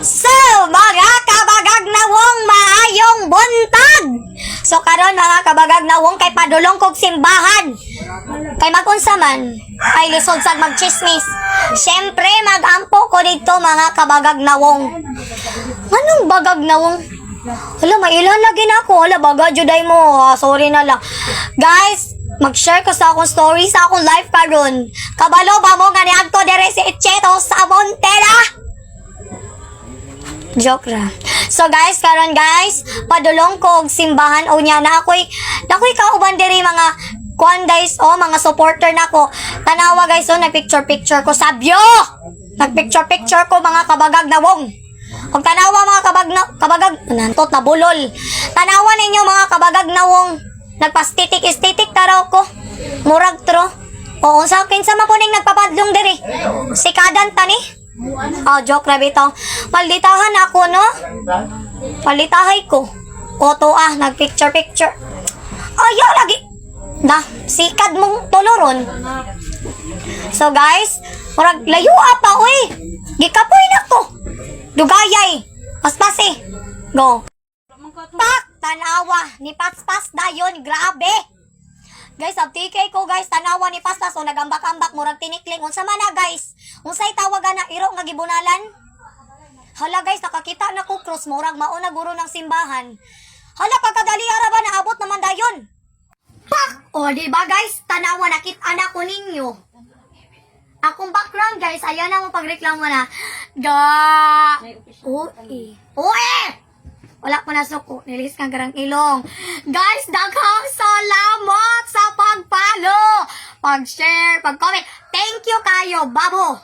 So, mga kabagag na wong maayong buntag. So, karon mga kabagag na wong kay padulong kog simbahan. Kay magunsa man, ay lisod sad magchismis. Syempre, magampo ko dito mga kabagag na wong. Anong bagag na wong? Hala, mailan lagi na ako. Hala, baga, juday mo. Sorry na lang. Guys, mag-share ko sa akong story sa akong live karon. Kabalo ba mo nga niagto dere si Echeto sa Montera? Joke ra. So guys, karon guys, padulong ko og simbahan o nya na ako'y kauban diri mga kuan guys, mga supporter nako. Tanawa guys, nagpicture ko sabyo. Nagpicture ko mga kabagag na wong. Kung tanawa mga kabagag, nantot na bulol. Tanawa ninyo mga kabagag na wong. Nagpastitik-istitik taraw ko. Murag tro. O unsa kinsa man puning nagpapadlong diri? Si Kadan tani. Oh, joke ra bitaw. Malditahan ako no. Palitahay ko. Oto nagpicture. Ayaw lagi. Da, sikad mong tuluron. So guys, murag layo pa oy. Gikapoy na ko. Dugayay. Paspasi. Go. Pak, tanawa ni Paspas dayon, grabe. Guys, abtikay ko guys, tanawa ni Paspas so nagambak-ambak murag tinikling. Unsa man na guys? Unsay tawagan na iro nga gibunalan? Hala guys, nakakita na ko cross murag mao na guro ng simbahan. Hala pagkadali ara ba naabot naman dayon? Pak! O di ba guys, tanawa nakita na ko ninyo. Akong background guys, ayan na mo pagreklamo na. Oe! Wala ko na suko. Nilis kang garang ilong. Guys, daghang salamat sa pagpalo, pag-share, pag-comment. Thank you kayo, babo!